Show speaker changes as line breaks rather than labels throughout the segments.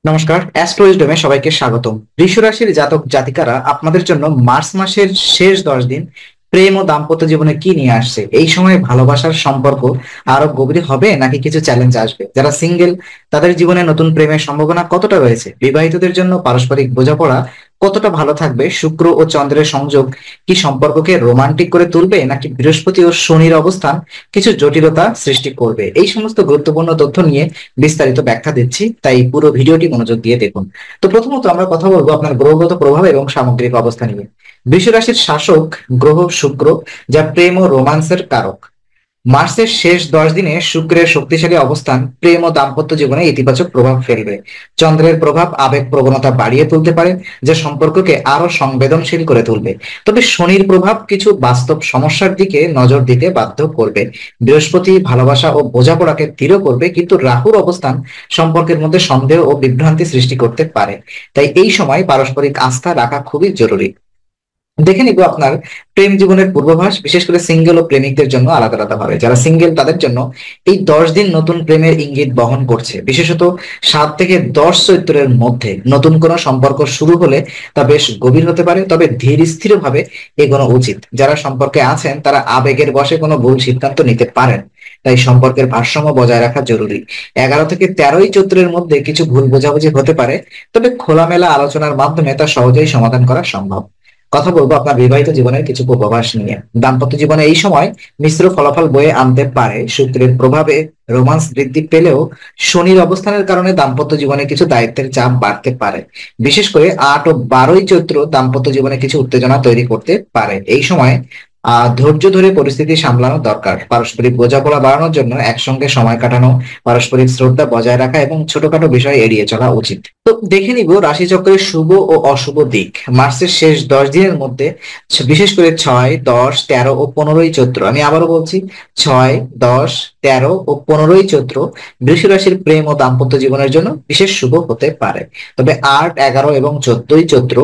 নমস্কার, অ্যাস্ট্রোইজডমে সবাইকে স্বাগতম। বৃষ রাশির জাতক জাতিকারা আপনাদের জন্য মার্চ মাসের শেষ 10 দিন প্রেম ও দাম্পত্য জীবনে কি নিয়ে আসছে, এই সময় ভালোবাসার সম্পর্ক আরো গভীর হবে নাকি কিছু চ্যালেঞ্জ আসবে, যারা সিঙ্গেল তাদের জীবনে নতুন প্রেমের সম্ভাবনা কতটা রয়েছে, বিবাহিতদের জন্য পারস্পরিক বোঝাপড়া কতটা ভালো থাকবে, শুক্র ও চন্দ্রের সংযোগ কি সম্পর্ককে রোমান্টিক করে তুলবে নাকি বৃহস্পতি ও শনির অবস্থান কিছু জটিলতা সৃষ্টি করবে, এই সমস্ত গুরুত্বপূর্ণ তথ্য নিয়ে বিস্তারিত ব্যাখ্যা দিচ্ছি, তাই পুরো ভিডিওটি মনোযোগ দিয়ে দেখুন। তো প্রথমত আমরা কথা বলবো আপনার গ্রহগত প্রভাব এবং সামগ্রিক অবস্থা নিয়ে। বৃষ রাশির শাসক গ্রহ শুক্র, যা প্রেম ও রোমান্সের কারক। মার্চের শেষ 10 দিনে শুক্রের শক্তিশালী অবস্থান প্রেম ও দাম্পত্য জীবনে ইতিবাচক প্রভাব ফেলবে। চন্দ্রের প্রভাব আবেগ প্রবণতা বাড়িয়ে তুলতে পারে, যা সম্পর্ককে আরো সংবেদনশীল করে তুলবে। তবে শনির প্রভাব কিছু বাস্তব সমস্যার দিকে নজর দিতে বাধ্য করবে। বৃহস্পতি ভালোবাসা ও বোঝাপড়াকে দৃঢ় করবে, কিন্তু রাহুর অবস্থান সম্পর্কের মধ্যে সন্দেহ ও বিভ্রান্তি সৃষ্টি করতে পারে। তাই এই সময় পারস্পরিক আস্থা রাখা খুবই জরুরি। দেখে নিব আপনার প্রেম জীবনের পূর্বাভাস, বিশেষ করে সিঙ্গেল ও প্রেমিকদের জন্য আলাদা আলাদা ভাবে। যারা সিঙ্গেল তাদের জন্য এই 10 দিন নতুন প্রেমের ইঙ্গিত বহন করছে। বিশেষত 7 থেকে 10 চৈত্রের মধ্যে নতুন কোনো সম্পর্ক শুরু হলে তা বেশ গভীর হতে পারে, তবে ধীর স্থির ভাবে এগোনো উচিত। যারা সম্পর্কে আছেন তারা আবেগের বশে কোনো ভুল সিদ্ধান্ত নিতে পারেন, তাই সম্পর্কের ভারসাম্য বজায় রাখা জরুরি। 11 থেকে 13 চৈত্রের মধ্যে কিছু ভুল বোঝাবুঝি হতে পারে, তবে খোলামেলা আলোচনার মাধ্যমে তা সহজেই সমাধান করা সম্ভব। কথা বলবো আপনার বিবাহিত জীবনের কিছু পূর্বাভাস নিয়ে। দাম্পত্য জীবনে এই সময় মিশ্র ফলাফল বয়ে আনতে পারে। শুক্রের প্রভাবে রোমান্স বৃদ্ধি পেলেও শনির অবস্থানের কারণে দাম্পত্য জীবনে কিছু দায়িত্বের চাপ বাড়তে পারে। বিশেষ করে 8 ও 12 চৈত্র দাম্পত্য জীবনে কিছু উত্তেজনা তৈরি করতে পারে। এই সময় ধৈর্য ধরে পরিস্থিতি সামলানো দরকার। পারস্পরিক বোঝাপড়া বাড়ানোর জন্য একসঙ্গে সময় কাটানো, পারস্পরিক শ্রদ্ধা বজায় রাখা এবং ছোটখাটো বিষয় এড়িয়ে চলা উচিত। তো দেখে নিব রাশিচক্রের শুভ ও অশুভ দিক মার্চের শেষ 10 দিনের মধ্যে, বিশেষ করে 6, 10, 13 ও 15 চৈত্র। আমি আবারও বলছি, 6, 10, 13 ও 15 চৈত্র বৃষ রাশির প্রেম ও দাম্পত্য জীবনের জন্য বিশেষ শুভ হতে পারে। তবে 8, 11 এবং 14 চৈত্র,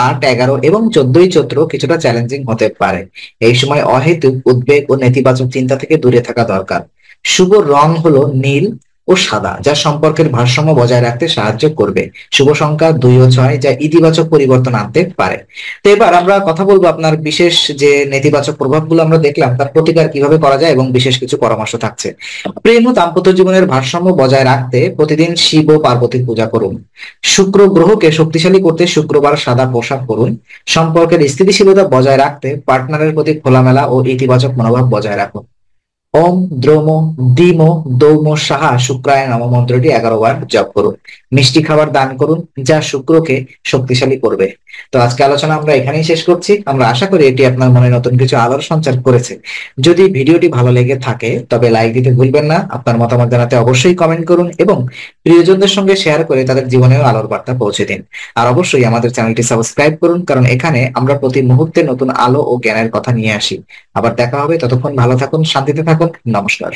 8, 11 এবং 14 চৈত্র কিছুটা চ্যালেঞ্জিং হতে পারে। এই সময় অহেতুক উদ্বেগ ও নেতিবাচক চিন্তা থেকে দূরে থাকা দরকার। শুভ রং হলো নীল ও সাদা, যা সম্পর্কের ভারসাম্য বজায় রাখতে সাহায্য করবে। শুভ সংখ্যা 2 ও 6, যা ইতিবাচক পরিবর্তন আনতে পারে। তো এবার আমরা কথা বলবো আপনার বিশেষ যে নেতিবাচক প্রভাবগুলো আমরা দেখলাম তার প্রতিকার কিভাবে করা যায় এবং বিশেষ কিছু পরামর্শ থাকছে। প্রেম ও দাম্পত্য জীবনের ভারসাম্য বজায় রাখতে প্রতিদিন শিব ও পার্বতীর পূজা করুন। শুক্র গ্রহকে শক্তিশালী করতে শুক্রবার সাদা পোশাক পরুন। সম্পর্কের স্থিতিশীলতা বজায় রাখতে পার্টনারের প্রতি খোলামেলা ও ইতিবাচক মনোভাব বজায় রাখুন। ওম দ্রৌম ডিম দৌম সাহা শুক্রায় নম মন্ত্রটি 11 বার জপ করুন। মিষ্টি খাবার দান করুন, যা শুক্রকে শক্তিশালী করবে। তো আজকে আলোচনা আমরা এখানেই শেষ করছি। আমরা আশা করি এটি আপনার মনে নতুন কিছু আলোর সঞ্চার করেছে। যদি ভিডিওটি ভালো লেগে থাকে তবে লাইক দিতে ভুলবেন না। আপনার মতামত জানাতে অবশ্যই কমেন্ট করুন এবং প্রিয়জনদের সঙ্গে শেয়ার করে তাদের জীবনেও আলোর বার্তা পৌঁছে দিন। আর অবশ্যই আমাদের চ্যানেলটি সাবস্ক্রাইব করুন, কারণ এখানে আমরা প্রতি মুহূর্তে নতুন আলো ও জ্ঞানের কথা নিয়ে আসি। আবার দেখা হবে, ততক্ষণ ভালো থাকুন, শান্তিতে থাকুন। নমস্কার।